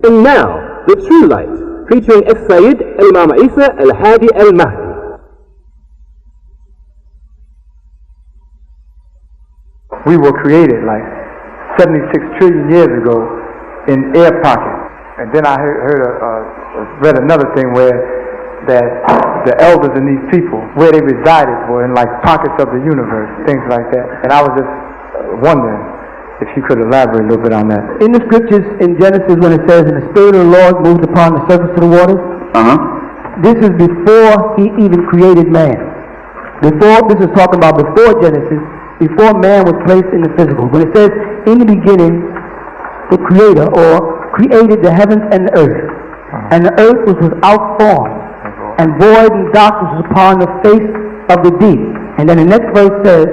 And now, the True Light, featuring Sayyid Imam Isa Al-Hadi Al-Mahdi. We were created like 76 trillion years ago in air pockets. And then I read another thing where that the elders in these people, where they resided were in like pockets of the universe, things like that. And I was just wondering if you could elaborate a little bit on that. In the scriptures in Genesis when it says, and the Spirit of the Lord moved upon the surface of the waters, this is before he even created man. This is talking about before Genesis, before man was placed in the physical. When it says, in the beginning, the Creator, or created the heavens and the earth, and the earth was without form, and void and darkness was upon the face of the deep. And then the next verse says,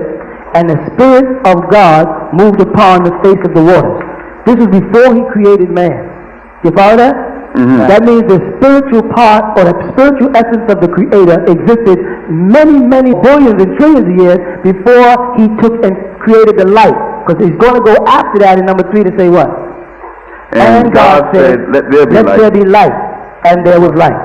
and the Spirit of God moved upon the face of the waters. This is before he created man. You follow that? That means the spiritual part, or the spiritual essence of the Creator existed many, many billions and trillions of years before he took and created the light. Because he's going to go after that in number 3 to say what? And God said, let there be light. And there was light.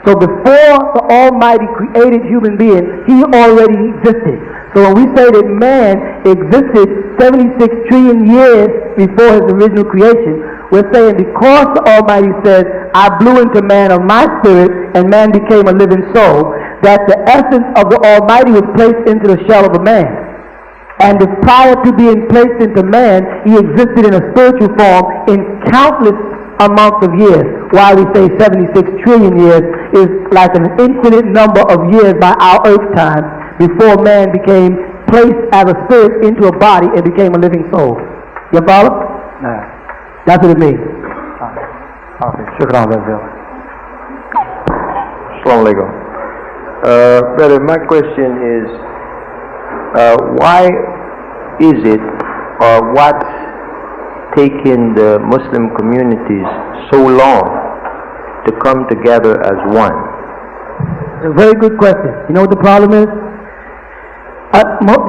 So before the Almighty created human beings, he already existed. So when we say that man existed 76 trillion years before his original creation, we're saying because the Almighty said, I blew into man of my spirit, and man became a living soul, that the essence of the Almighty was placed into the shell of a man. And prior to being placed into man, he existed in a spiritual form in countless amounts of years. Why we say 76 trillion years is like an infinite number of years by our earth time before man became placed as a spirit into a body and became a living soul. You follow? Nah. That's what it means. Okay, shukran, Brazil. Assalamu alaikum. Brother, my question is, why is it, or what's taking the Muslim communities so long to come together as one? It's a very good question. You know what the problem is?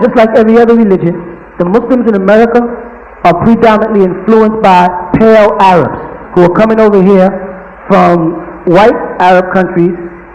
Just like every other religion, the Muslims in America are predominantly influenced by pale Arabs who are coming over here from white Arab countries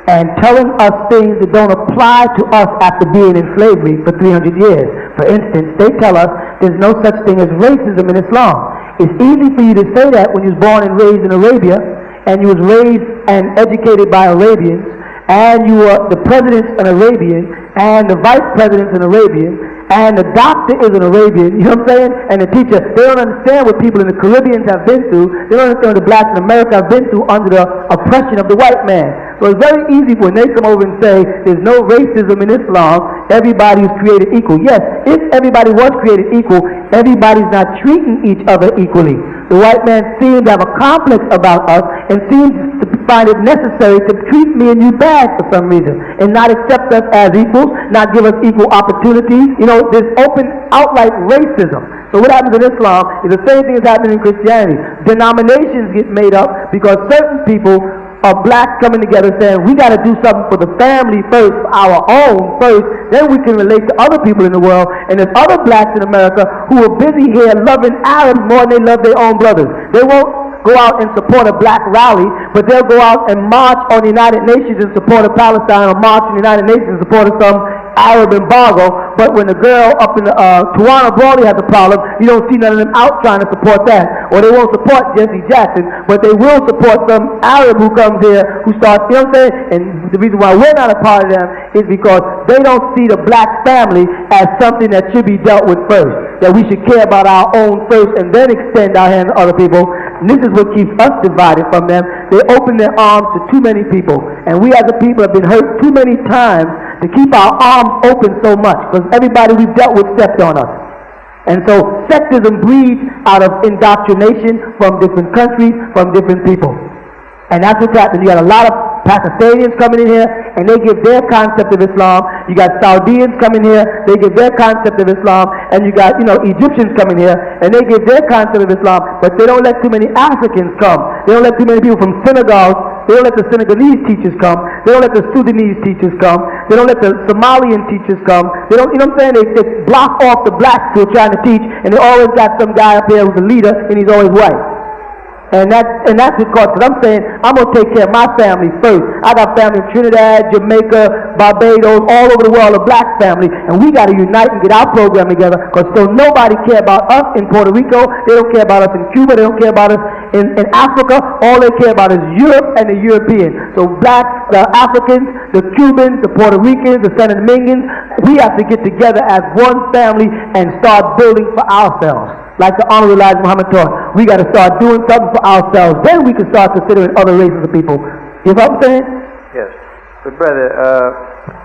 and telling us things that don't apply to us after being in slavery for 300 years. For instance, they tell us there's no such thing as racism in Islam. It's easy for you to say that when you was born and raised in Arabia, and you was raised and educated by Arabians, and you were the president's an Arabian, and the vice president's an Arabian, and the doctor is an Arabian, you know what I'm saying? And the teacher, they don't understand what people in the Caribbean have been through. They don't understand what the blacks in America have been through under the oppression of the white man. So it's very easy when they come over and say there's no racism in Islam, everybody is created equal. Yes, if everybody was created equal, everybody's not treating each other equally. The white man seems to have a complex about us and seems to find it necessary to treat me and you bad for some reason and not accept us as equals, not give us equal opportunities. You know, there's open, outright racism. So what happens in Islam is the same thing that's happening in Christianity. Denominations get made up because certain people are blacks coming together saying we got to do something for the family first, for our own first, then we can relate to other people in the world. And there's other blacks in America who are busy here loving Arabs more than they love their own brothers. They won't go out and support a black rally, but they'll go out and march on the United Nations in support of Palestine, or march on the United Nations in support of some Arab embargo. But when the girl up in the Tawana Brawley has a problem, you don't see none of them out trying to support that. Or they won't support Jesse Jackson, but they will support some Arab who comes here, who starts, you know what I'm saying? And the reason why we're not a part of them is because they don't see the black family as something that should be dealt with first. That we should care about our own first and then extend our hand to other people. And this is what keeps us divided from them. They open their arms to too many people. And we as a people have been hurt too many times to keep our arms open so much. Because everybody we've dealt with stepped on us. And so sectism breeds out of indoctrination from different countries, from different people. And that's what's happening. You got a lot of Pakistanians coming in here, and they give their concept of Islam. You got Saudians coming here, they give their concept of Islam. And you got, Egyptians coming here, and they give their concept of Islam. But they don't let too many Africans come. They don't let too many people from Senegal. They don't let the Senegalese teachers come. They don't let the Sudanese teachers come. They don't let the Somalian teachers come. They don't, you know what I'm saying? They block off the blacks who are trying to teach, and they always got some guy up there who's a leader, and he's always white. And that's because I'm saying I'm going to take care of my family first. I got family in Trinidad, Jamaica, Barbados, all over the world, a black family, and we got to unite and get our program together, because so nobody care about us in Puerto Rico, they don't care about us in Cuba, they don't care about us in Africa. All they care about is Europe and the Europeans. So blacks, the Africans, the Cubans, the Puerto Ricans, the San Domingans, we have to get together as one family and start building for ourselves. Like the Honorable Elijah Muhammad taught, we got to start doing something for ourselves. Then we can start considering other races of people. You know what I'm saying? Yes. But brother,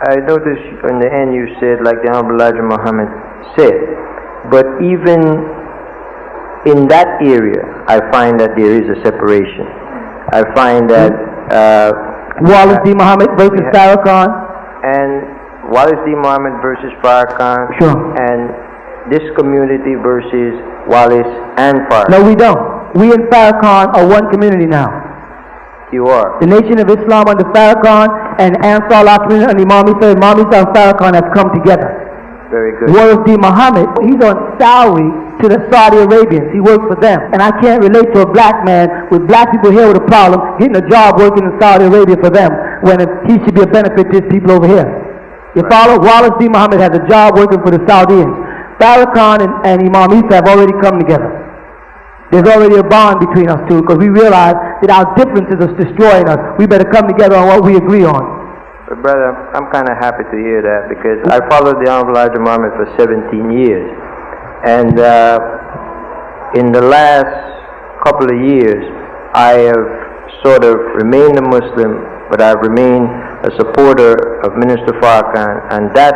I noticed in the end you said, like the Honorable Elijah Muhammad said, but even in that area, I find that there is a separation. I find that Wallace D. Muhammad versus Farrakhan. And Wallace D. Muhammad versus Farrakhan. Sure. And this community versus Wallace and Farrakhan. No, we don't. We and Farrakhan are one community now. You are. The Nation of Islam under Farrakhan and Ansar Allah community and Imam Isa and Farrakhan have come together. Very good. Wallace D. Muhammad, he's on salary to the Saudi Arabians. He works for them. And I can't relate to a black man with black people here with a problem getting a job working in Saudi Arabia for them when he should be a benefit to his people over here. You follow? Wallace D. Muhammad has a job working for the Saudis. Farrakhan and Imam Isa have already come together. There's already a bond between us two, because we realize that our differences are destroying us. We better come together on what we agree on. But brother, I'm kind of happy to hear that, because I followed the Honorable Elijah Muhammad for 17 years. And in the last couple of years, I have sort of remained a Muslim, but I've remained a supporter of Minister Farrakhan, and that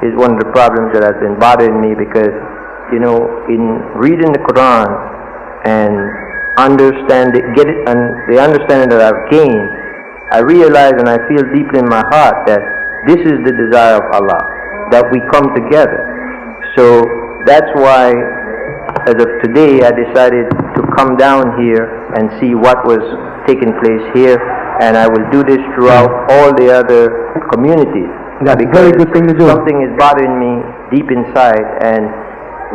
is one of the problems that has been bothering me, because, you know, in reading the Quran and the understanding that I've gained, I realize and I feel deeply in my heart that this is the desire of Allah, that we come together. So that's why, as of today, I decided to come down here and see what was taking place here, and I will do this throughout all the other communities. That's a very good thing to do. Something is bothering me deep inside, and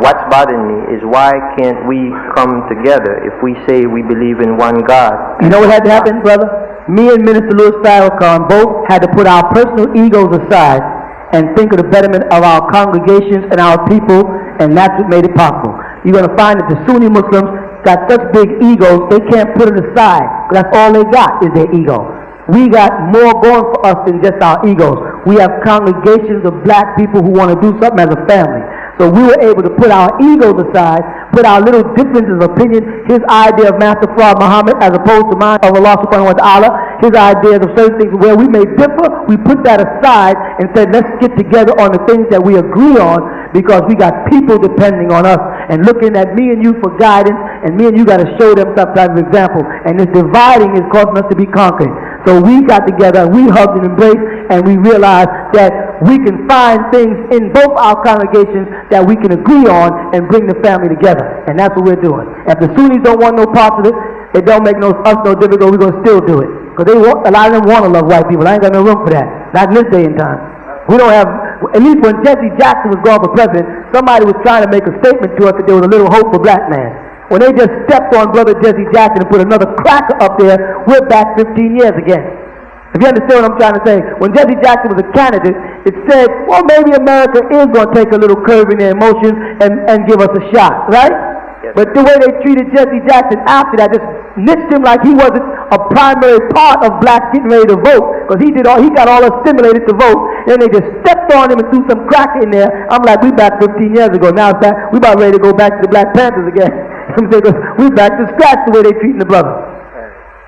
what's bothering me is, why can't we come together if we say we believe in one God? You know what had to happen, brother? Me and Minister Louis Farrakhan both had to put our personal egos aside and think of the betterment of our congregations and our people, and that's what made it possible. You're going to find that the Sunni Muslims got such big egos, they can't put it aside. That's all they got is their ego. We got more going for us than just our egos. We have congregations of black people who want to do something as a family. So we were able to put our egos aside, put our little differences of opinion, his idea of Master Fard Muhammad as opposed to mine of Allah subhanahu wa ta'ala, his ideas of certain things where we may differ, we put that aside and said, let's get together on the things that we agree on, because we got people depending on us and looking at me and you for guidance, and me and you got to show them some type of example. And this dividing is causing us to be conquered. So we got together, we hugged and embraced, and we realized that we can find things in both our congregations that we can agree on and bring the family together. And that's what we're doing. If the Sunnis don't want no parts of it, it don't make us no difficult, we're going to still do it. Because a lot of them want to love white people. I ain't got no room for that. Not in this day and time. We don't have, at least when Jesse Jackson was going for president, somebody was trying to make a statement to us that there was a little hope for black man. When they just stepped on Brother Jesse Jackson and put another cracker up there, we're back 15 years again. If you understand what I'm trying to say, when Jesse Jackson was a candidate, it said, well, maybe America is going to take a little curve in their emotions and give us a shot, right? Yes. But the way they treated Jesse Jackson after that just niched him like he wasn't a primary part of blacks getting ready to vote, because he got all us stimulated to vote. Then they just stepped on him and threw some crack in there. I'm like, we back 15 years ago. Now it's back, we about ready to go back to the Black Panthers again. Because we back to scratch the way they treating the brother.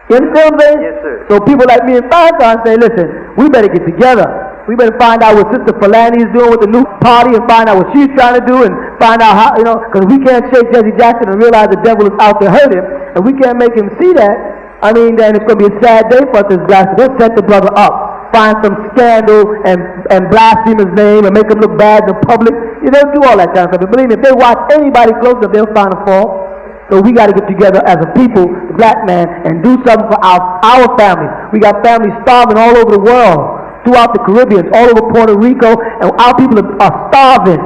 You understand what I'm saying? Yes, sir. So people like me and Farrakhan say, listen, we better get together. We better find out what Sister Falani is doing with the new party, and find out what she's trying to do, and find out how, you know, because we can't shake Jesse Jackson and realize the devil is out to hurt him, and we can't make him see that. I mean, then it's going to be a sad day for us as blacks. We'll set the brother up, find some scandal and blaspheme his name and make him look bad in public. You don't do all that kind of stuff. But believe me, if they watch anybody close enough, they'll find a fault. So we got to get together as a people, the black man, and do something for our families. We got families starving all over the world, throughout the Caribbean, all over Puerto Rico, and our people are starving.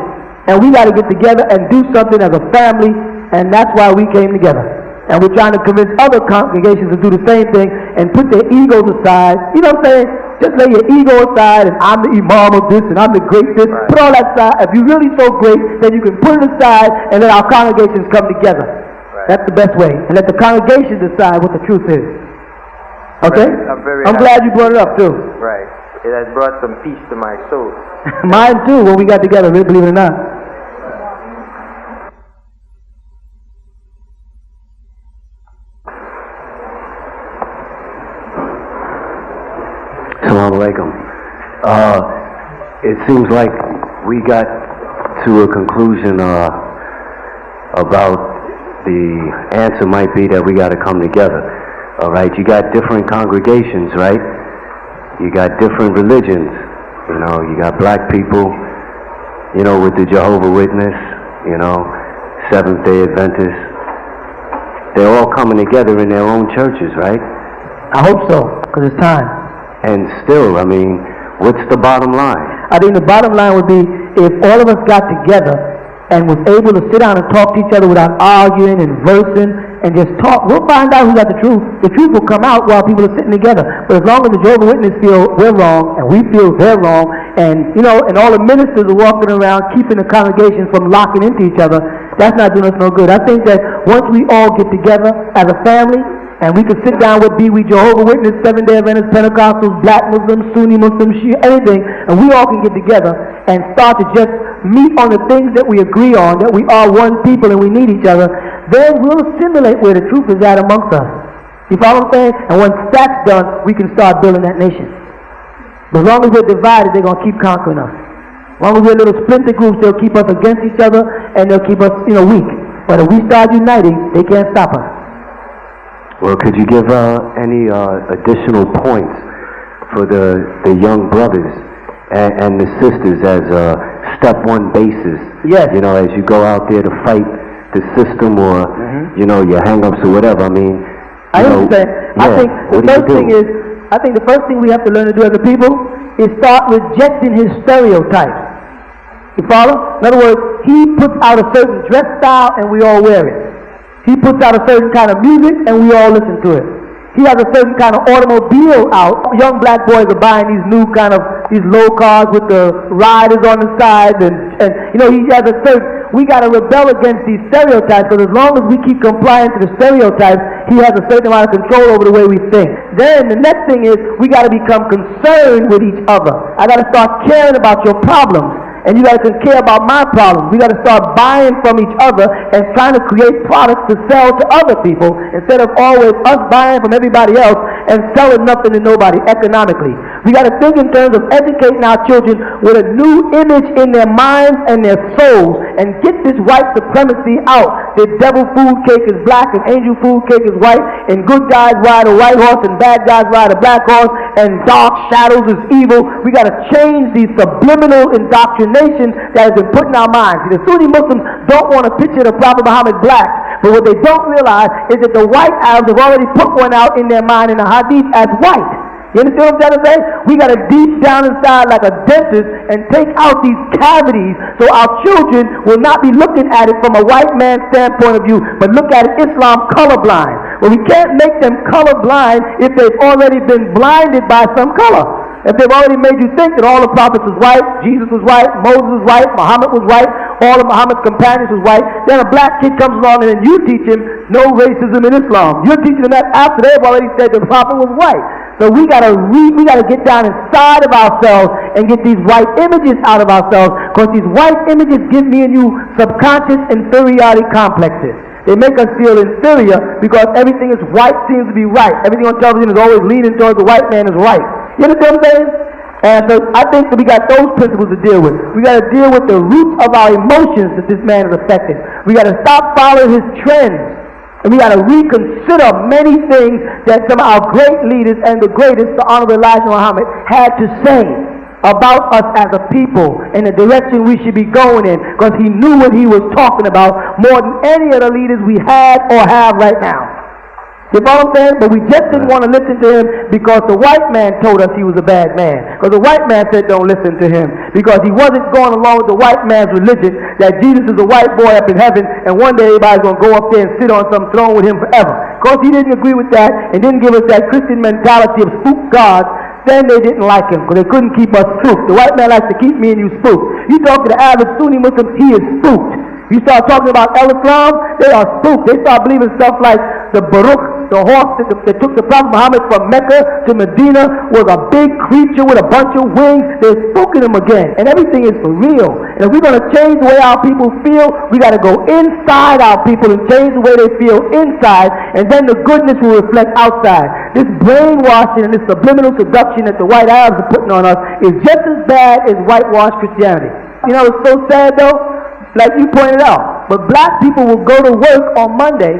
And we got to get together and do something as a family, and that's why we came together. And we're trying to convince other congregations to do the same thing and put their egos aside. You know what I'm saying? Just lay your ego aside and I'm the imam of this and I'm the great this. Right. Put all that aside. If you're really so great, then you can put it aside and let our congregations come together. Right. That's the best way. And let the congregation decide what the truth is. Okay? I'm glad you brought it up too. Right. It has brought some peace to my soul. Mine too, when we got together, believe it or not. Assalamu alaikum. It seems like we got to a conclusion about the answer might be that we got to come together. All right, you got different congregations, right? You got different religions. You know, you got black people, you know, with the Jehovah's Witness, you know, Seventh-day Adventists. They're all coming together in their own churches, right? I hope so, because it's time. And still, I mean, what's the bottom line? I think the bottom line would be if all of us got together and was able to sit down and talk to each other without arguing and versing and just talk, we'll find out who got the truth. The truth will come out while people are sitting together. But as long as the Jehovah's Witnesses feel we're wrong and we feel they're wrong, and you know, and all the ministers are walking around keeping the congregation from locking into each other, that's not doing us no good. I think that once we all get together as a family, and we can sit down with we Jehovah's Witness, Seventh-day Adventists, Pentecostals, black Muslims, Sunni Muslims, Shia, anything, and we all can get together and start to just meet on the things that we agree on, that we are one people and we need each other, then we'll assimilate where the truth is at amongst us. You follow what I'm saying? And once that's done, we can start building that nation. But as long as we're divided, they're going to keep conquering us. As long as we're little splinter groups, they'll keep us against each other and they'll keep us, weak. But if we start uniting, they can't stop us. Well, could you give any additional points for the young brothers and the sisters as a step one basis? Yes. You know, as you go out there to fight the system or, your hang-ups or whatever. I mean, I understand. Yeah, I think the first thing we have to learn to do as a people is start rejecting his stereotypes. You follow? In other words, he puts out a certain dress style and we all wear it. He puts out a certain kind of music and we all listen to it. He has a certain kind of automobile out. Young black boys are buying these new these low cars with the riders on the side and he has a certain, we got to rebel against these stereotypes, because as long as we keep complying to the stereotypes, he has a certain amount of control over the way we think. Then the next thing is we got to become concerned with each other. I got to start caring about your problems. And you guys can care about my problems. We got to start buying from each other and trying to create products to sell to other people instead of always us buying from everybody else and selling nothing to nobody economically. We got to think in terms of educating our children with a new image in their minds and their souls and get this white supremacy out. The devil food cake is black and angel food cake is white, and good guys ride a white horse and bad guys ride a black horse, and dark shadows is evil. We got to change these subliminal indoctrinations that has been put in our minds. The Sunni Muslims don't want to picture the Prophet Muhammad black, but what they don't realize is that the white Arabs have already put one out in their mind in the hadith as white. You understand what I'm trying to say? We got to deep down inside like a dentist and take out these cavities so our children will not be looking at it from a white man's standpoint of view, but look at it Islam colorblind. Well, we can't make them colorblind if they've already been blinded by some color. If they've already made you think that all the prophets was white, Jesus was white, Moses was white, Muhammad was white, all of Muhammad's companions was white, then a black kid comes along and then you teach him no racism in Islam. You're teaching him that after they've already said the prophet was white. So we gotta get down inside of ourselves and get these white images out of ourselves, because these white images give me and you subconscious inferiority complexes. They make us feel inferior because everything is white seems to be right. Everything on television is always leaning towards the white man is right. You understand what I'm saying? And so I think that we got those principles to deal with. We got to deal with the roots of our emotions that this man is affected. We got to stop following his trends. And we got to reconsider many things that some of our great leaders and the greatest, the Honorable Elijah Muhammad, had to say about us as a people and the direction we should be going in, because he knew what he was talking about more than any of the leaders we had or have right now. You follow what I'm saying? But we just didn't want to listen to him because the white man told us he was a bad man. Because the white man said don't listen to him. Because he wasn't going along with the white man's religion that Jesus is a white boy up in heaven and one day everybody's going to go up there and sit on some throne with him forever. Because he didn't agree with that and didn't give us that Christian mentality of spook gods, then they didn't like him because they couldn't keep us spooked. The white man likes to keep me and you spooked. You talk to the average Sunni Muslim, he is spooked. You start talking about Islam, they are spooked. They start believing stuff like the Baruch, the horse that took the Prophet Muhammad from Mecca to Medina, was a big creature with a bunch of wings. They're spooking him again. And everything is for real. And if we're going to change the way our people feel, we got to go inside our people and change the way they feel inside, and then the goodness will reflect outside. This brainwashing and this subliminal seduction that the white Arabs are putting on us is just as bad as whitewashed Christianity. You know, it's so sad though, like you pointed out, but black people will go to work on Monday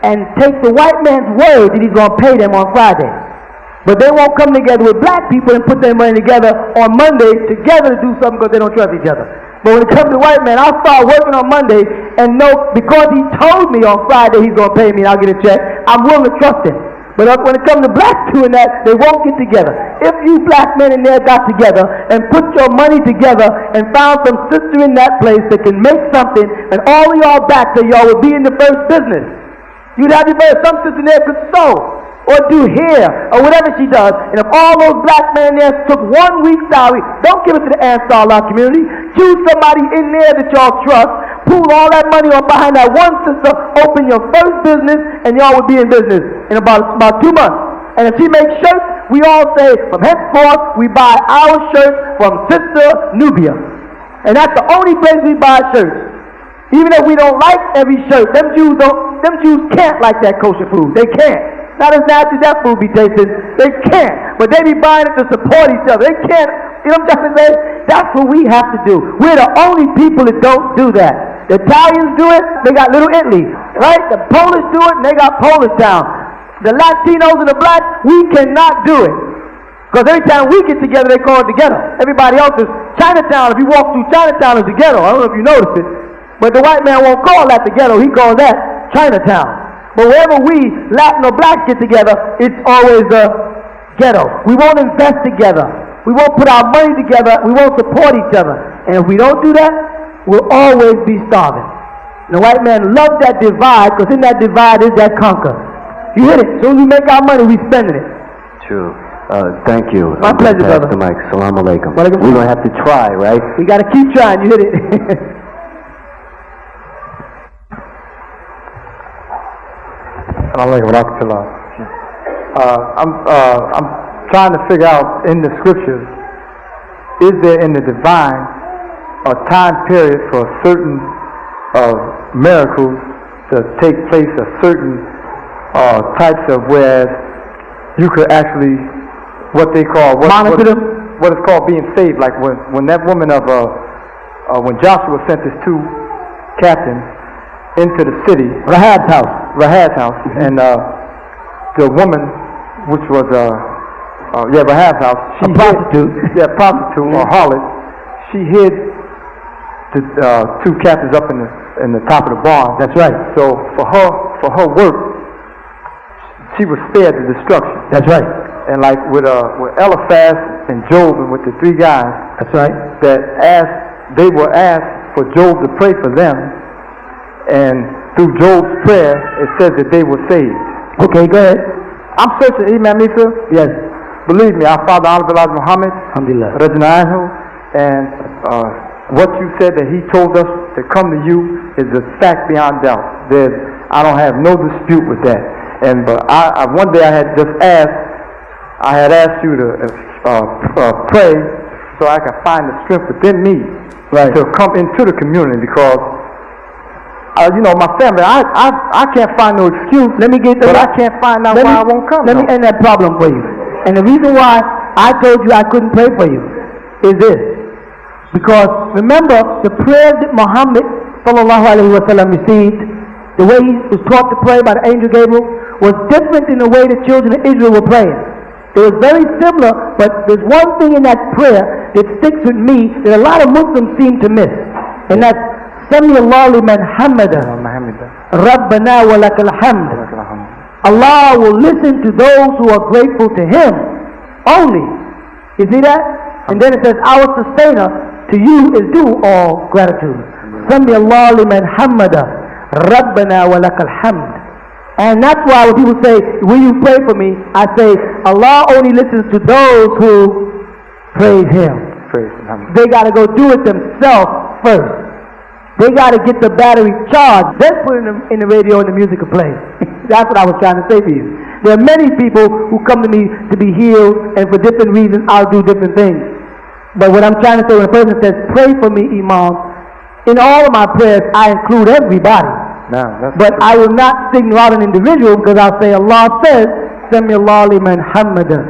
and take the white man's word that he's going to pay them on Friday. But they won't come together with black people and put their money together on Monday together to do something because they don't trust each other. But when it comes to the white man, I'll start working on Monday and know because he told me on Friday he's going to pay me and I'll get a check, I'm willing to trust him. But when it comes to blacks doing that, they won't get together. If you black men in there got together and put your money together and found some sister in that place that can make something, and all of y'all back there, y'all would be in the first business. You'd have some sister there could sew or do hair or whatever she does. And if all those black men there took 1 week's salary, don't give it to the Ansar Allah community. Choose somebody in there that y'all trust. Pool all that money on behind that one sister. Open your first business, and y'all would be in business in about 2 months. And if she makes shirts, we all say from henceforth we buy our shirts from Sister Nubia, and that's the only place we buy shirts. Even if we don't like every shirt, them Jews can't like that kosher food. They can't. Not as nasty as that food be tasting. They can't. But they be buying it to support each other. They can't. You know what I'm trying to say? That's what we have to do. We're the only people that don't do that. The Italians do it, they got Little Italy. Right? The Polish do it, and they got Polish Town. The Latinos and the blacks, we cannot do it. Because every time we get together, they call it the ghetto. Everybody else is Chinatown. If you walk through Chinatown, it's the ghetto. I don't know if you noticed it. But the white man won't call that the ghetto. He calls that Chinatown. But wherever we, Latin or blacks, get together, it's always the ghetto. We won't invest together. We won't put our money together. We won't support each other. And if we don't do that, we'll always be starving. And the white man loves that divide, because in that divide is that conquer. You hit it. As soon as we make our money, we spending it. True. Thank you. My pleasure, brother. Pass the mic. Salaam alaikum. We're going to have to try, right? We got to keep trying. You hit it. I'm trying to figure out in the scriptures, is there in the divine a time period for certain miracles to take place, a certain types of, whereas you could actually what is called being saved, like when that woman of when Joshua sent his 2 captains into the city, Rahab's house, mm-hmm. And the woman, which was Rahab's house, she prostitute or harlot, she hid the 2 captains up in the top of the barn. That's right. So for her work, she was spared the destruction. That's right. And like with Eliphaz and Job and with the 3 guys, that's right, they were asked for Job to pray for them, and through Job's prayer, it says that they were saved. Okay, go ahead. I'm searching, Imam Isa. Yes. Believe me, our Father Elijah Muhammad, Alhamdulillah, and what you said that he told us to come to you is a fact beyond doubt. I don't have no dispute with that. And but one day I had asked you to pray so I could find the strength within me, right, to come into the community, because my family, I can't find no excuse. But I can't find out why I won't come. Let me end that problem for you. And the reason why I told you I couldn't pray for you is this. Because remember, the prayers that Muhammad sallallahu alaihi wasallam received, the way he was taught to pray by the angel Gabriel, was different than the way the children of Israel were praying. It was very similar, but there's one thing in that prayer that sticks with me that a lot of Muslims seem to miss. And that's Sami Allah liman hamada Rabbana wa lakal hamd. Allah will listen to those who are grateful to Him only. You see that? And then it says, our sustainer to you is due all gratitude. Sami Allah liman hamada, Rabbana wa lakal hamd. And that's why when people say, will you pray for me? I say, Allah only listens to those who praise Him. They got to go do it themselves first. They got to get the battery charged. Then put it in the radio and the music will play. That's what I was trying to say to you. There are many people who come to me to be healed, and for different reasons I'll do different things. But what I'm trying to say, when a person says, pray for me, Imam, in all of my prayers I include everybody. But I will not signal out an individual, because I'll say, Allah says, Sami Allah liman hamada,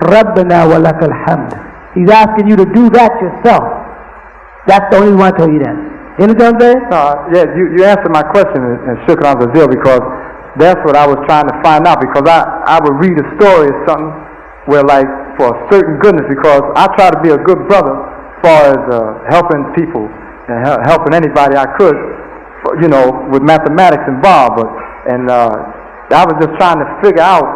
Rabbana wa lakal hamd. He's asking you to do that yourself. That's the only one I told you that. You understand what I'm saying? Yeah, you answered my question in Shukran Zazil, because that's what I was trying to find out, because I would read a story or something where, like, for a certain goodness, because I try to be a good brother as far as helping people and helping anybody I could, you know, with mathematics involved. I was just trying to figure out,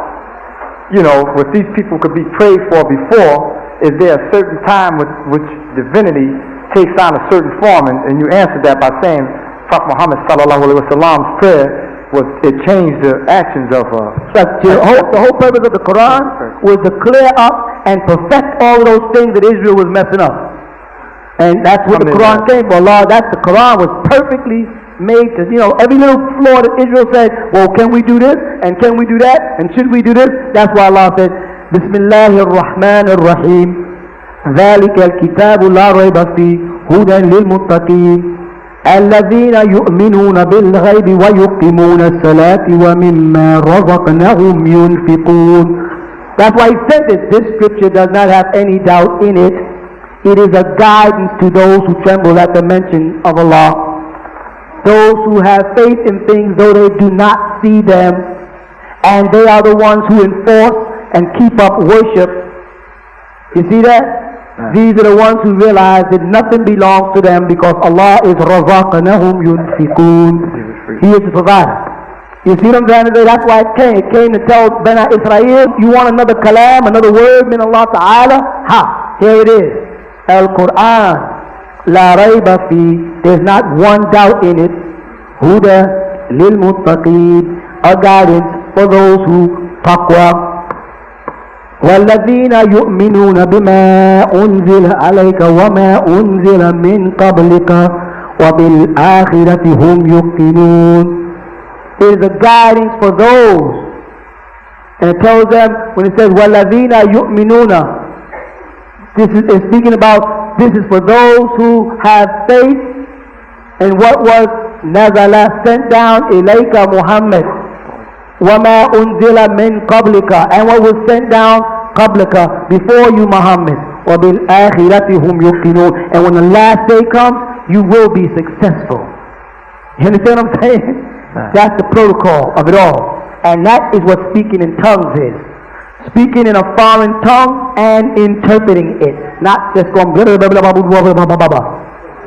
you know, what these people could be prayed for before. Is there a certain time with which divinity takes on a certain form? And you answered that by saying Prophet Muhammad sallallahu alaihi wasallam's prayer it changed the actions of the whole purpose of the Quran was to clear up and perfect all those things that Israel was messing up. And that's what the Quran came for. Allah, that's the Quran was perfectly made to, you know, every little flaw that Israel said, well, can we do this? And can we do that? And should we do this? That's why Allah said, Bismillahir Rahmanir Rahim. ذلك الكتاب لا ريب فيه هدى للمتقين الذين يؤمنون بالغيب ويقيمون الصلاة ومما رزقناهم ينفقون. That's why he said this. This scripture does not have any doubt in it. It is a guidance to those who tremble at the mention of Allah. Those who have faith in things though they do not see them, and they are the ones who enforce and keep up worship. You see that? These are the ones who realize that nothing belongs to them, because Allah is razaqnahum yunfiqun. He is the provider. You see what I'm trying to say? That's why it came. It came to tell Bani Israel, you want another kalam, another word min Allah Ta'ala? Ha! Here it is. Al-Quran. La rayba fi. There's not one doubt in it. Huda lil muttaqeen. A guidance for those who taqwa. والذين يؤمنون بما أنزل عليك وما أنزل من قبلك وبالآخرة هم يوقنون. It is a guidance for those, and it tells them when it says والذين يؤمنون, this is speaking about, this is for those who have faith in what was nazala, sent down إليك Muhammad, وَمَا أُنزِلَ مِن قَبْلِكَ, and what was sent down قَبْلِكَ, before you Muhammad. وَبِالْآخِرَةِ هُمْ يُوقِنُونَ. And when the last day comes, you will be successful. You understand what I'm saying? That's the protocol of it all. And that is what speaking in tongues is. Speaking in a foreign tongue and interpreting it. Not just going blah blah blah blah blah blah blah blah.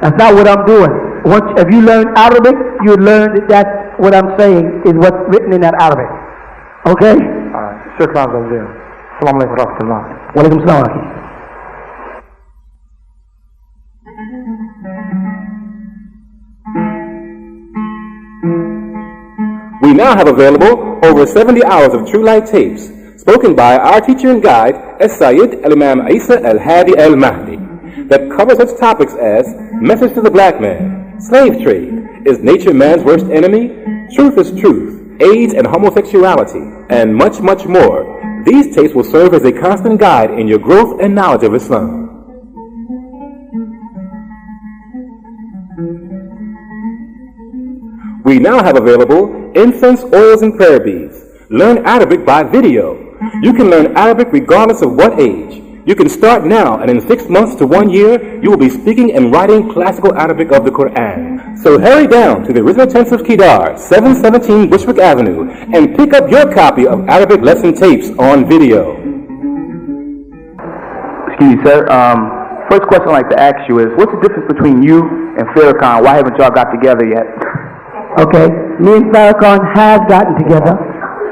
That's not what I'm doing. If you learn Arabic, you learn that that's what I'm saying is what's written in that Arabic. Okay? Shukran Zazil. Assalamu alaikum wa rahmatullah. Wa alaikum salam. We now have available over 70 hours of True Light tapes, spoken by our teacher and guide, As-Sayyid Al-Imam Isa Al-Hadi Al-Mahdi, that cover such topics as Message to the Black Man, Slave Trade, Is Nature Man's Worst Enemy?, Truth is Truth, AIDS and Homosexuality, and much, much more. These tapes will serve as a constant guide in your growth and knowledge of Islam. We now have available incense, oils, and prayer beads. Learn Arabic by video. You can learn Arabic regardless of what age. You can start now, and in 6 months to 1 year, you will be speaking and writing classical Arabic of the Quran. So hurry down to the original Tents of Kedar, 717 Bushwick Avenue, and pick up your copy of Arabic lesson tapes on video. Excuse me, sir. First question I'd like to ask you is, what's the difference between you and Farrakhan? Why haven't y'all got together yet? Okay, me and Farrakhan have gotten together.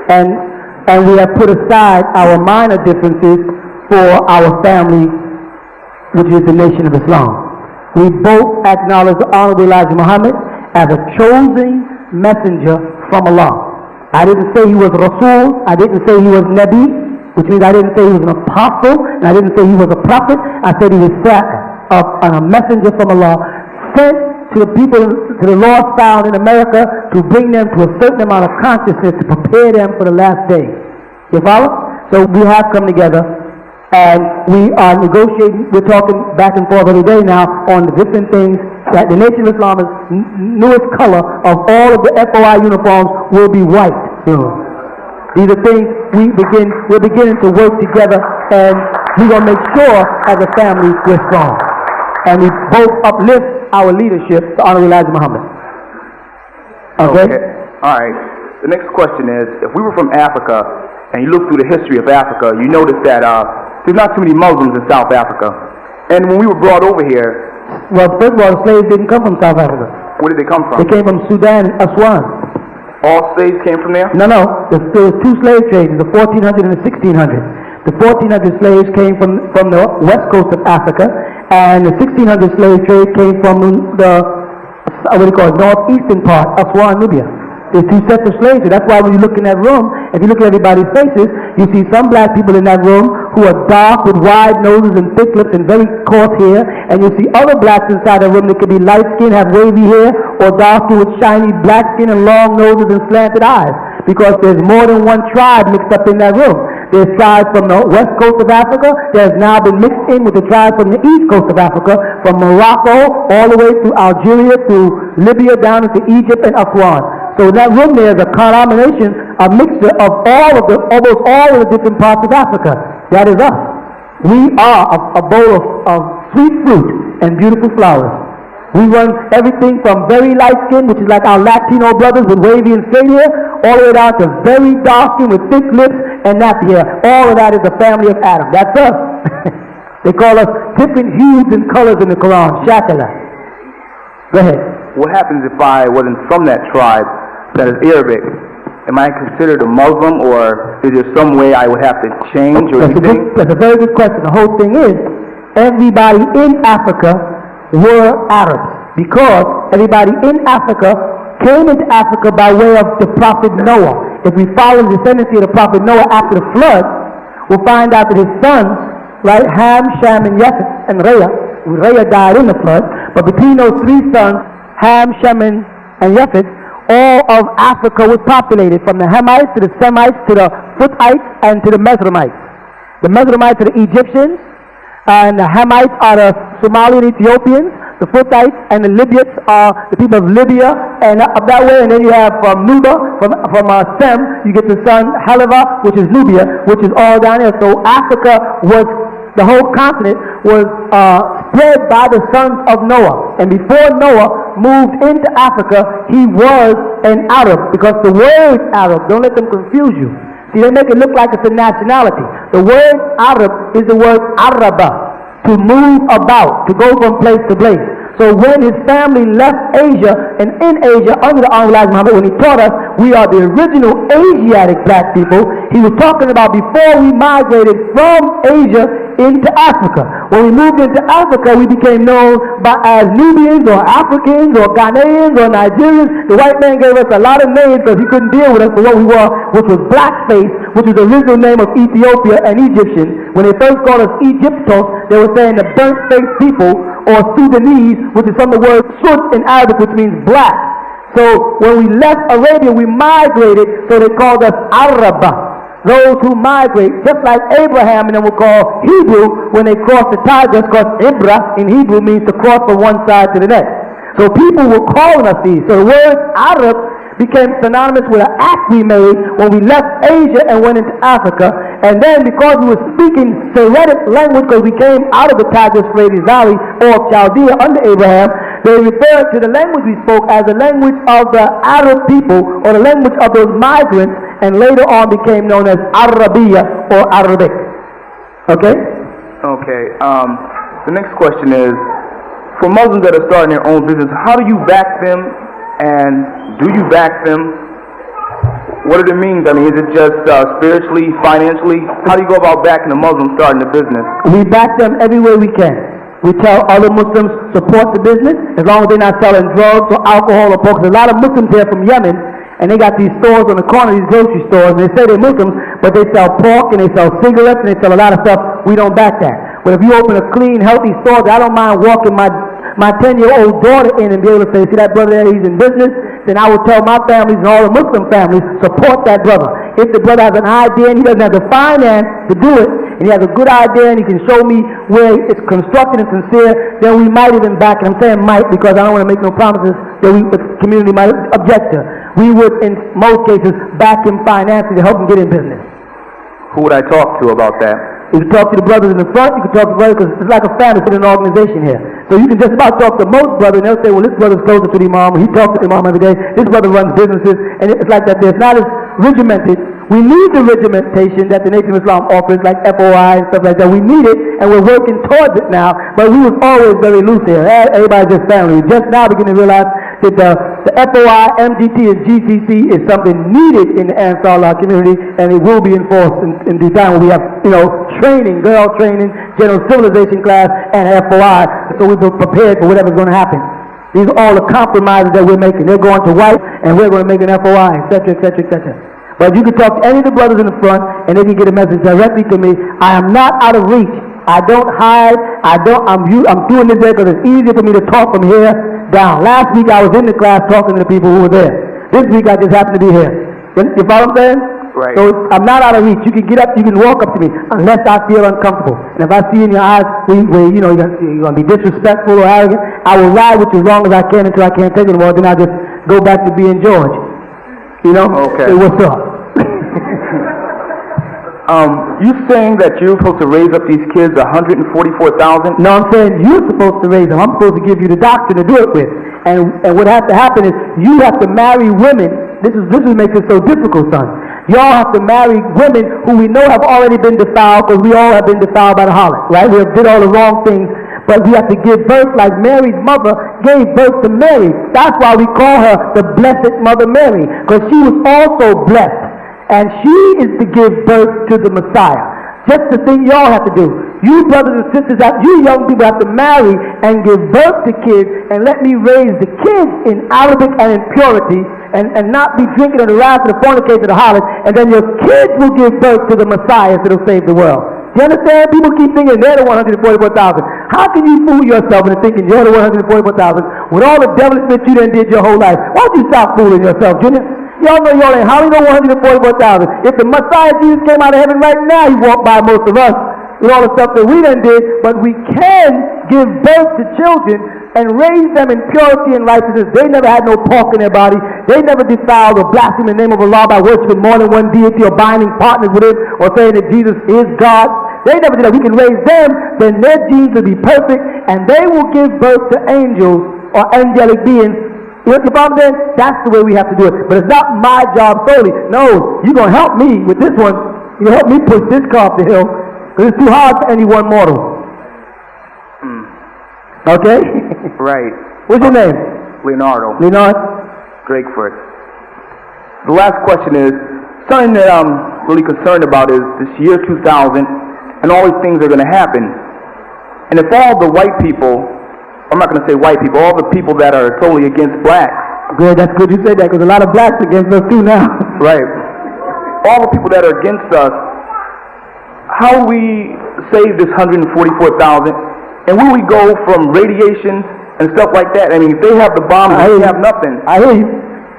and we have put aside our minor differences for our family, which is the Nation of Islam. We both acknowledge the Honorable Elijah Muhammad as a chosen messenger from Allah. I didn't say he was Rasul, I didn't say he was Nabi, which means I didn't say he was an apostle, and I didn't say he was a prophet. I said he was a messenger from Allah, sent to the people, to the lost found in America, to bring them to a certain amount of consciousness to prepare them for the last day. You follow? So we have come together, and we are negotiating. We're talking back and forth every day now on the different things that the Nation of Islam's newest color of all of the FOI uniforms will be white soon. These are things we're beginning to work together, and we're going to make sure as a family we're strong. And we both uplift our leadership to Honorable Elijah Muhammad. Okay? All right. The next question is, if we were from Africa, and you look through the history of Africa, you notice that there's not too many Muslims in South Africa. And when we were brought over here... Well, first of all, slaves didn't come from South Africa. Where did they come from? They came from Sudan and Aswan. All slaves came from there? No. There was two slave trades, the 1400 and the 1600. The 1400 slaves came from the west coast of Africa, and the 1600 slave trade came from the northeastern part, Aswan, Libya. There's two sets of slaves. So that's why when you look in that room, if you look at everybody's faces, you see some black people in that room who are dark with wide noses and thick lips and very coarse hair, and you see other blacks inside the room that could be light skinned, have wavy hair, or dark skin with shiny black skin and long noses and slanted eyes. Because there's more than one tribe mixed up in that room. There's tribes from the west coast of Africa that has now been mixed in with the tribes from the east coast of Africa, from Morocco all the way through Algeria, through Libya, down into Egypt and Aswan. So in that room there is a combination, a mixture of almost all of the different parts of Africa. That is us. We are a bowl of sweet fruit and beautiful flowers. We run everything from very light skin, which is like our Latino brothers with wavy and straight hair, all the way down to very dark skin with thick lips and nappy hair. All of that is the family of Adam. That's us. They call us different hues and colors in the Quran. Shakala. Go ahead. What happens if I wasn't from that tribe that is Arabic? Am I considered a Muslim, or is there some way I would have to change or anything? That's a very good question. The whole thing is, everybody in Africa were Arabs, because everybody in Africa came into Africa by way of the Prophet Noah. If we follow the descendancy of the Prophet Noah after the flood, we'll find out that his sons, right, Ham, Shem, and Japheth, and Rhea died in the flood, but between those three sons, Ham, Shem, and Japheth, all of Africa was populated, from the Hamites to the Semites to the Foothites and to the Mesramites. The Mesramites are the Egyptians, and the Hamites are the Somali and Ethiopians. The Foothites and the Libyans are the people of Libya, and up that way. And then you have from Nuba, from Sem, you get the son Haliva, which is Nubia, which is all down there. So Africa was, the whole continent was spread by the sons of Noah. And before Noah moved into Africa, he was an Arab, because the word Arab, don't let them confuse you. See, they make it look like it's a nationality. The word Arab is the word Araba, to move about, to go from place to place. So when his family left Asia, and in Asia, under the Honorable Elijah Muhammad, when he taught us we are the original Asiatic black people, he was talking about before we migrated from Asia into Africa. When we moved into Africa, we became known as Nubians or Africans or Ghanaians or Nigerians. The white man gave us a lot of names because he couldn't deal with us for what we were, which was blackface, which was the original name of Ethiopia and Egyptian. When they first called us Egyptos, they were saying the burnt-faced people, or Sudanese, which is from the word Sud in Arabic, which means black. So when we left Arabia, we migrated, so they called us Araba. Those who migrate, just like Abraham and then we'll call Hebrew when they cross the Tigris, because Ibra in Hebrew means to cross from one side to the next. So people were calling us these. So the word Arab became synonymous with an act we made when we left Asia and went into Africa. And then because we were speaking Syriac language, because we came out of the Tigris-Euphrates Valley or Chaldea under Abraham, they referred to the language we spoke as the language of the Arab people, or the language of those migrants, and later on became known as Arabiya or Arabic. Okay? Okay. The next question is, for Muslims that are starting their own business, how do you back them, and do you back them What are the means? I mean, is it just spiritually, financially? How do you go about backing a Muslim starting a business? We back them every way we can. We tell other Muslims support the business as long as they're not selling drugs or alcohol or pork. There's a lot of Muslims here from Yemen, and they got these stores on the corner, these grocery stores, and they say they're Muslims, but they sell pork and they sell cigarettes and they sell a lot of stuff. We don't back that. But if you open a clean, healthy store, I don't mind walking my 10-year-old daughter in and be able to say, see that brother there, he's in business, then I will tell my families and all the Muslim families, support that brother. If the brother has an idea and he doesn't have the finance to do it, and he has a good idea and he can show me where it's constructed and sincere, then we might even back it. I'm saying might because I don't want to make no promises that the community might object to. We would, in most cases, back him financially to help him get in business. Who would I talk to about that? You can talk to the brothers in the front, you can talk to brothers, because it's like a family, it's an organization here. So you can just about talk to most brothers, and they'll say, well, this brother's closer to the Imam, he talks to the Imam every day, this brother runs businesses, and it's like that. It's not as regimented. We need the regimentation that the Nation of Islam offers, like FOI and stuff like that. We need it, and we're working towards it now, but we was always very loose here. Everybody's just family. Just now beginning to realize that the FOI, MGT, and GCC is something needed in the Ansar Allah community, and it will be enforced in due time when we have, training, girl training, general civilization class, and FOI, so we're prepared for whatever's going to happen. These are all the compromises that we're making. They're going to white, and we're going to make an FOI, etc., etc., etc. But you can talk to any of the brothers in the front, and they can get a message directly to me. I am not out of reach. I don't hide. I'm doing this there because it's easier for me to talk from here down. Last week I was in the class talking to the people who were there. This week I just happened to be here. You follow what I'm saying? Right. So I'm not out of reach. You can get up, you can walk up to me, unless I feel uncomfortable. And if I see in your eyes where you're going to be disrespectful or arrogant, I will ride with you as long as I can until I can't take it anymore. Then I'll just go back to being George. Okay. Say, what's up? You saying that you're supposed to raise up these kids 144,000? No, I'm saying you're supposed to raise them. I'm supposed to give you the doctrine to do it with. And what has to happen is you have to marry women. This makes it so difficult, son. Y'all have to marry women who we know have already been defiled, because we all have been defiled by the harlot, right? We have did all the wrong things, but we have to give birth like Mary's mother gave birth to Mary. That's why we call her the Blessed Mother Mary, because she was also blessed. And she is to give birth to the Messiah. Just the thing y'all have to do. You brothers and sisters, you young people have to marry and give birth to kids, and let me raise the kids in Arabic and in purity, and not be drinking of the wrath of the fornicator, the harlot, and then your kids will give birth to the Messiah that'll save the world. Do you understand? People keep thinking they're the 144,000. How can you fool yourself into thinking you're the 144,000 with all the devilish that you done did your whole life? Why don't you stop fooling yourself, Junior? Y'all know y'all ain't. How do you know 144,000? If the Messiah Jesus came out of heaven right now, he walked by most of us with all the stuff that we done did. But we can give birth to children and raise them in purity and righteousness. They never had no pork in their body. They never defiled or blasphemed the name of Allah by worshiping more than one deity or binding partners with him or saying that Jesus is God. They never did that. We can raise them, then their genes will be perfect, and they will give birth to angels or angelic beings. You follow me? That's the way we have to do it. But it's not my job solely. No, you're going to help me with this one. You're going to help me push this car up the hill, because it's too hard for any one mortal. Okay? Right. What's your name? Leonardo. Leonard? Drakeford. The last question is, something that I'm really concerned about is this year 2000, and all these things are going to happen. And if all the white people, I'm not going to say white people, all the people that are totally against blacks. Good, that's good you said that, because a lot of blacks are against us too now. Right. All the people that are against us, how we save this 144,000, and where we go from radiation and stuff like that. I mean, if they have the bombs and we have nothing, I hear you.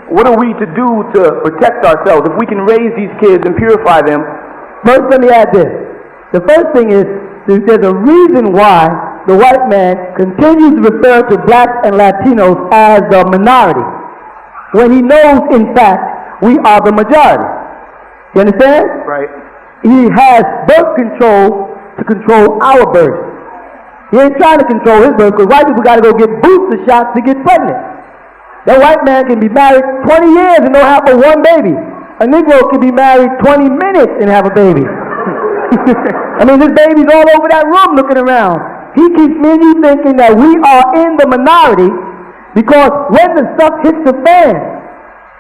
What are we to do to protect ourselves? If we can raise these kids and purify them. First, let me add this. The first thing is, there's a reason why the white man continues to refer to blacks and Latinos as the minority, when he knows, in fact, we are the majority. You understand? Right. He has birth control to control our birth. He ain't trying to control his birth, because white people got to go get booster shots to get pregnant. That white man can be married 20 years and don't have but one baby. A Negro can be married 20 minutes and have a baby. I mean, this baby's all over that room looking around. He keeps me and you thinking that we are in the minority, because when the stuff hits the fan,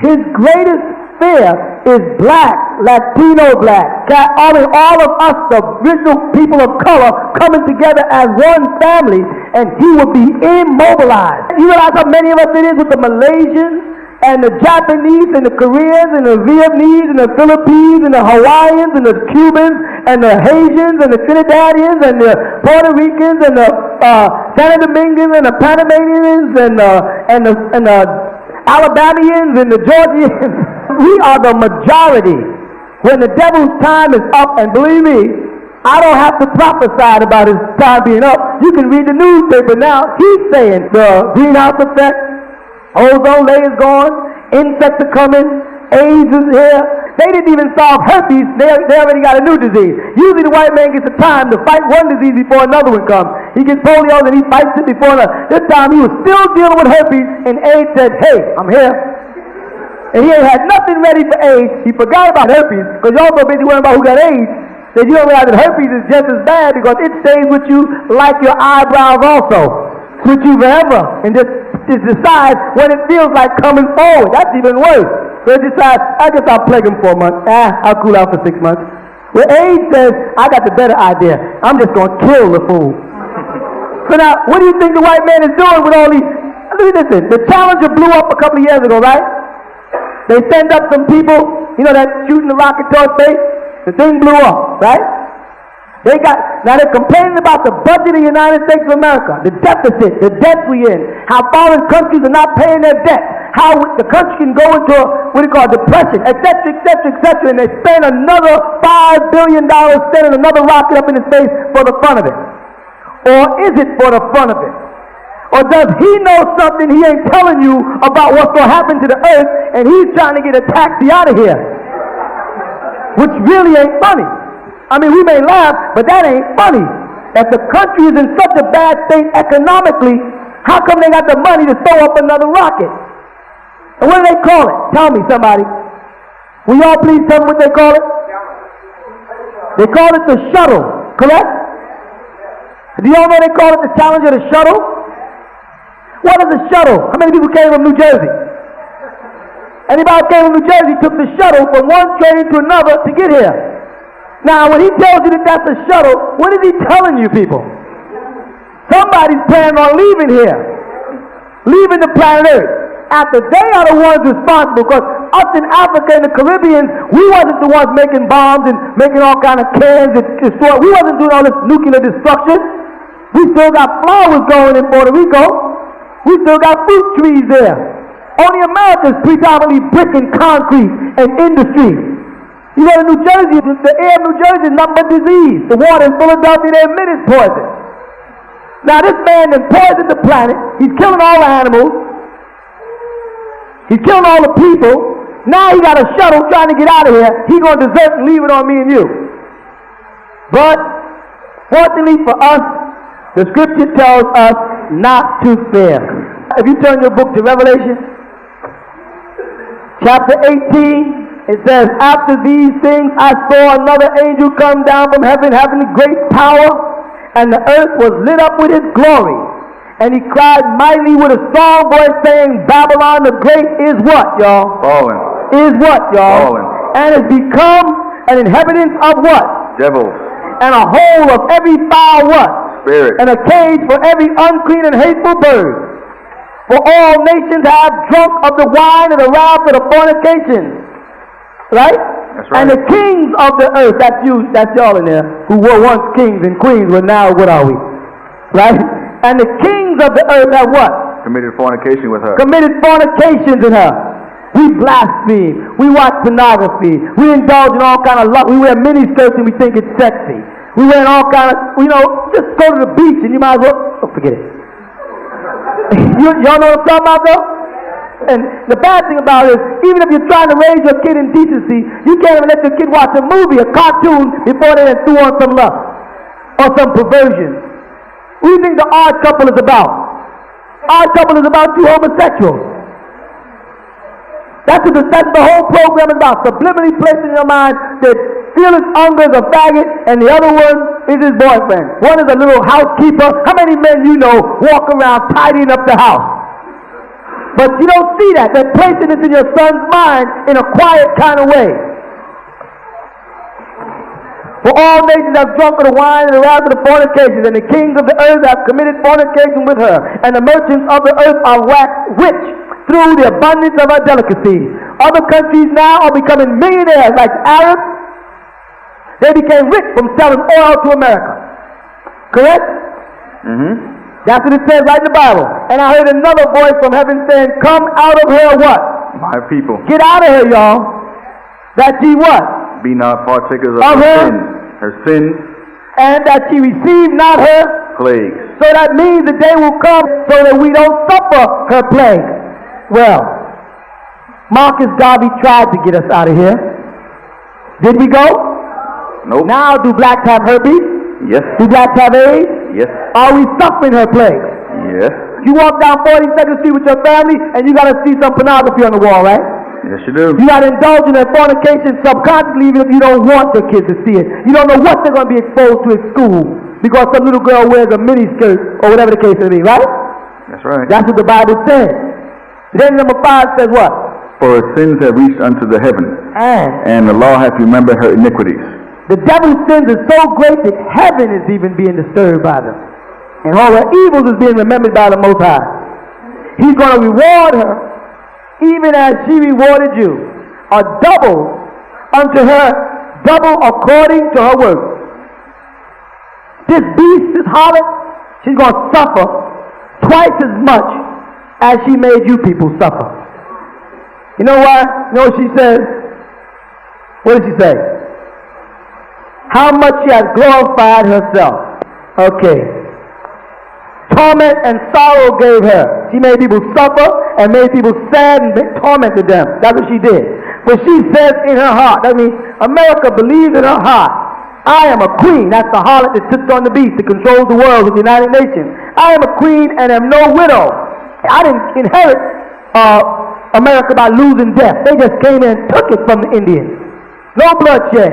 his greatest fear is black, Latino black. All of us, the original people of color, coming together as one family, and he would be immobilized. You realize how many of us it is with the Malaysians, and the Japanese, and the Koreans, and the Vietnamese, and the Philippines, and the Hawaiians, and the Cubans, and the Haitians, and the Trinidadians, and the Puerto Ricans, and the Santo Domingans, and the Panamanians, and the Alabamians, and the Georgians. We are the majority. When the devil's time is up, and believe me, I don't have to prophesy about his time being up. You can read the newspaper now. He's saying the greenhouse effect, ozone layer is gone, insects are coming, AIDS is here. They didn't even solve herpes. They already got a new disease. Usually the white man gets a time to fight one disease before another one comes. He gets polio and he fights it before another. This time he was still dealing with herpes, and AIDS said, hey, I'm here. And he ain't had nothing ready for AIDS. He forgot about herpes because y'all so busy worrying about who got AIDS that you don't realize that herpes is just as bad because it stays with you like your eyebrows also. It's with you forever and just decides when it feels like coming forward. That's even worse. So it decides, I guess I'll plague him for a month. I'll cool out for 6 months. Well, AIDS says, I got the better idea. I'm just going to kill the fool. So now, what do you think the white man is doing with all these? Listen, the Challenger blew up a couple of years ago, right? They send up some people, you know, that shooting the rocket towards space. The thing blew up, right? Now they're complaining about the budget of the United States of America, the deficit, the debts we in, how foreign countries are not paying their debt, how the country can go into depression, etc., etc., etc., and they spend another $5 billion sending another rocket up in his face for the fun of it. Or is it for the fun of it? Or does he know something he ain't telling you about what's going to happen to the earth, and he's trying to get a taxi out of here? Which really ain't funny. I mean, we may laugh, but that ain't funny. If the country is in such a bad state economically, how come they got the money to throw up another rocket? And what do they call it? Tell me, somebody. Will y'all please tell me what they call it? They call it the shuttle, correct? Do y'all know they call it the Challenger, the shuttle? What is a shuttle? How many people came from New Jersey? Anybody who came from New Jersey took the shuttle from one train to another to get here. Now, when he tells you that that's a shuttle, what is he telling you people? Somebody's planning on leaving here, leaving the planet Earth. After they are the ones responsible, because us in Africa and the Caribbean, we wasn't the ones making bombs and making all kind of cans and destroy. We wasn't doing all this nuclear destruction. We still got flowers growing in Puerto Rico. We still got fruit trees there. Only America is predominantly brick and concrete and industry. You go to New Jersey, the air of New Jersey is nothing but disease. The water in Philadelphia, they admit it's poison. Now this man then poisoned the planet. He's killing all the animals. He's killing all the people. Now he got a shuttle trying to get out of here. He's going to desert and leave it on me and you. But fortunately for us, the scripture tells us not to fear. If you turn your book to Revelation, chapter 18, it says, after these things I saw another angel come down from heaven, having great power, and the earth was lit up with his glory. And he cried mightily with a strong voice, saying, Babylon the great is what, y'all? Fallen. Is what, y'all? Fallen. And has become an inhabitant of what? Devils. And a hole of every foul what? Spirit. And a cage for every unclean and hateful bird. For all nations have drunk of the wine of the wrath of the fornication. Right? That's right. And the kings of the earth, that's you, that's y'all in there, who were once kings and queens, but now what are we? Right? And the kings of the earth have what? Committed fornication with her. Committed fornications in her. We blaspheme. We watch pornography. We indulge in all kind of lust. We wear mini skirts and we think it's sexy. We wear all kind of, just go to the beach and you might as well, forget it. Y'all know what I'm talking about though? And the bad thing about it is, even if you're trying to raise your kid in decency, you can't even let your kid watch a movie, a cartoon, before they threw on some lust or some perversion. What do you think the Odd Couple is about? Odd Couple is about two homosexuals. That's what the whole program is about. Subliminally placing in your mind that Felix Unger is a faggot and the other one is his boyfriend. One is a little housekeeper. How many men you know walk around tidying up the house? But you don't see that. They're placing this in your son's mind in a quiet kind of way. For all nations have drunk of the wine and the wrath of the fornications, and the kings of the earth have committed fornication with her, and the merchants of the earth are waxed rich through the abundance of her delicacies. Other countries now are becoming millionaires, like Arabs. They became rich from selling oil to America. Correct? That's what it says right in the Bible. And I heard another voice from heaven saying, come out of her what? My people. Get out of her, y'all. That ye what? Be not partakers of her sins, and that she receive not her plagues. So that means the day will come so that we don't suffer her plague. Well, Marcus Garvey tried to get us out of here. Did we go? Nope. Now do blacks have herpes? Yes. Do blacks have AIDS? Yes. Are we suffering her plague? Yes. You walk down 42nd Street with your family and you got to see some pornography on the wall, right? Yes, you do. You got to indulge in that fornication subconsciously even if you don't want your kids to see it. You don't know what they're going to be exposed to at school because some little girl wears a mini skirt or whatever the case may be, right? That's right. That's what the Bible says. Then number 5 says what? For her sins have reached unto the heavens, and the law hath remembered her iniquities. The devil's sins are so great that heaven is even being disturbed by them. And all her evils is being remembered by the Most High. He's going to reward her even as she rewarded you, a double unto her, double according to her work. This beast, this harlot, she's going to suffer twice as much as she made you people suffer. You know why? You know what she says? What did she say? How much she has glorified herself. Okay. Torment and sorrow gave her. She made people suffer and made people sad and tormented them. That's what she did. But she says in her heart, that means America believes in her heart, I am a queen. That's the harlot that sits on the beast that controls the world with the United Nations. I am a queen and am no widow. I didn't inherit America by losing death. They just came in and took it from the Indians. No bloodshed.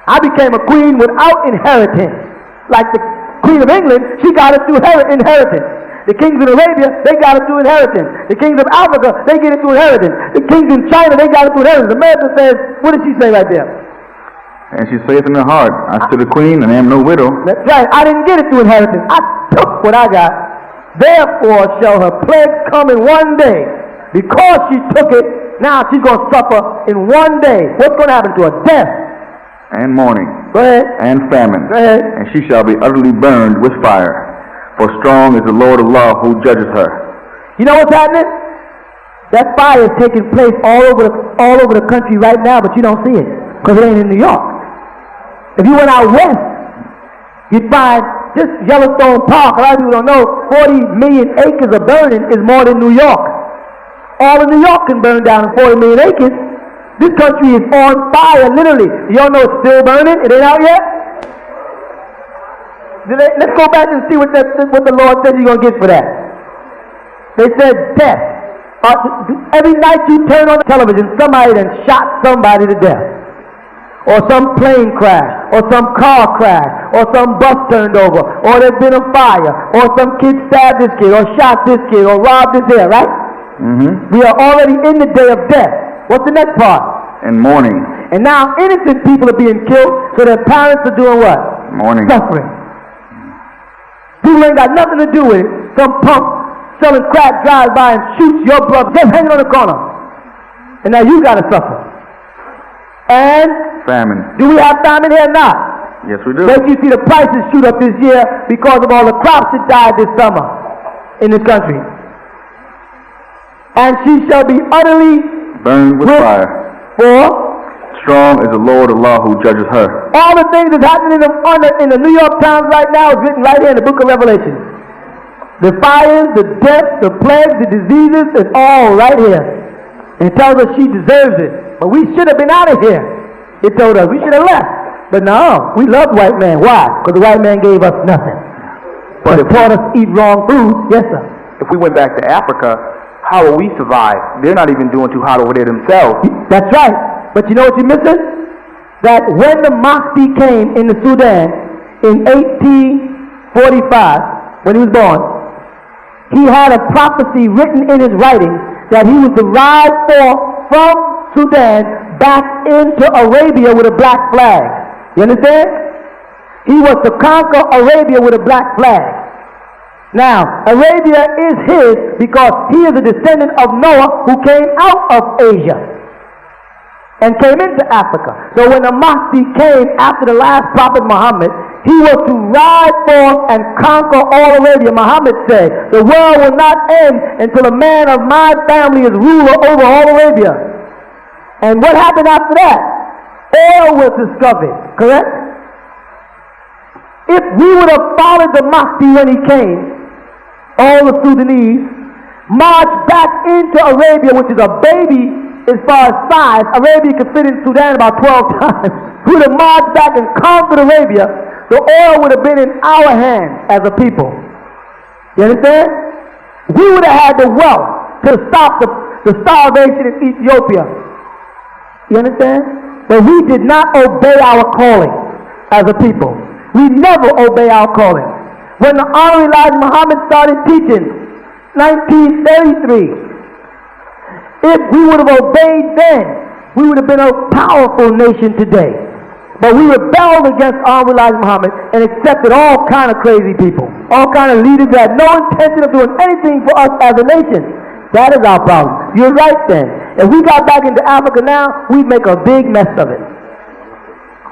I became a queen without inheritance. Like the Queen of England, she got it through inheritance. The kings of Arabia, they got it through inheritance. The kings of Africa, they get it through inheritance. The kings in China, they got it through inheritance. America says, what did she say right there? And she saith in her heart, I stood a queen and am no widow. That's right. I didn't get it through inheritance. I took what I got. Therefore shall her plague come in one day. Because she took it, now she's going to suffer in one day. What's going to happen to her? Death. And mourning. Go ahead. And famine. Go ahead. And she shall be utterly burned with fire. For strong is the Lord of law who judges her. You know what's happening? That fire is taking place all over the country right now, but you don't see it because it ain't in New York. If you went out west, you'd find this Yellowstone Park. A lot of people don't know 40 million acres of burning is more than New York. All of New York can burn down in 40 million acres. This country is on fire, literally. You all know it's still burning? It ain't out yet? Let's go back and see what the Lord said you're going to get for that. They said death. Every night you turn on television, somebody done shot somebody to death. Or some plane crash, or some car crash, or some bus turned over, or there's been a fire, or some kid stabbed this kid, or shot this kid, or robbed this here, right? We are already in the day of death. What's the next part? And mourning. And now innocent people are being killed, so their parents are doing what? Mourning. Suffering. People ain't got nothing to do with it. Some punk selling crack drives by and shoots your brother just hanging on the corner. And now you gotta suffer. And famine. Do we have famine here or not? Yes, we do. Don't you see the prices shoot up this year because of all the crops that died this summer in this country? And she shall be utterly burned with fire. For strong is the Lord of law who judges her. All the things that's happening in the New York Times right now is written right here in the book of Revelation. The fires, the deaths, the plagues, the diseases, it's all right here. And it tells us she deserves it. But we should have been out of here. It told us we should have left. But no, we loved white man. Why? Because the white man gave us nothing. But it taught us to eat wrong food. Yes, sir. If we went back to Africa, how will we survive? They're not even doing too hot over there themselves. That's right. But you know what you're missing? That when the Mahdi came in the Sudan in 1845, when he was born, he had a prophecy written in his writings that he was to ride forth from Sudan back into Arabia with a black flag. You understand? He was to conquer Arabia with a black flag. Now, Arabia is his because he is a descendant of Noah who came out of Asia and came into Africa. So when the Mahdi came after the last prophet Muhammad, he was to ride forth and conquer all Arabia. Muhammad said, the world will not end until a man of my family is ruler over all Arabia. And what happened after that? Oil was discovered, correct? If we would have followed the Mahdi when he came, all the Sudanese marched back into Arabia, which is a baby as far as size. Arabia could fit in Sudan about 12 times. We would have marched back and conquered Arabia. The oil would have been in our hands as a people. You understand? We would have had the wealth to stop the starvation in Ethiopia. You understand? But we did not obey our calling as a people. We never obey our calling. When the Honorable Elijah Muhammad started teaching, 1933, if we would have obeyed then, we would have been a powerful nation today. But we rebelled against Honorable Elijah Muhammad and accepted all kind of crazy people, all kind of leaders that had no intention of doing anything for us as a nation. That is our problem. You're right then. If we got back into Africa now, we'd make a big mess of it.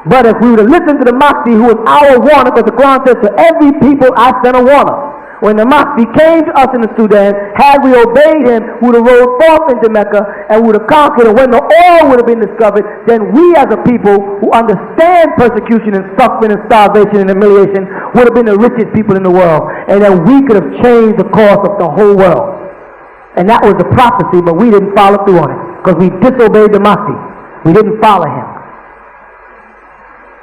But if we would have listened to the Mahdi, who was our warner, because the Quran says, to every people I sent a warner. When the Mahdi came to us in the Sudan, had we obeyed him, we would have rode forth into Mecca and would have conquered. And when the oil would have been discovered, then we as a people who understand persecution and suffering and starvation and humiliation would have been the richest people in the world. And then we could have changed the course of the whole world. And that was the prophecy, but we didn't follow through on it because we disobeyed the Mahdi. We didn't follow him.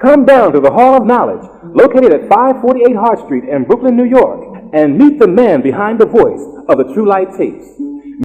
Come down to the Hall of Knowledge, located at 548 Hart Street in Brooklyn, New York, and meet the man behind the voice of the True Light Tapes.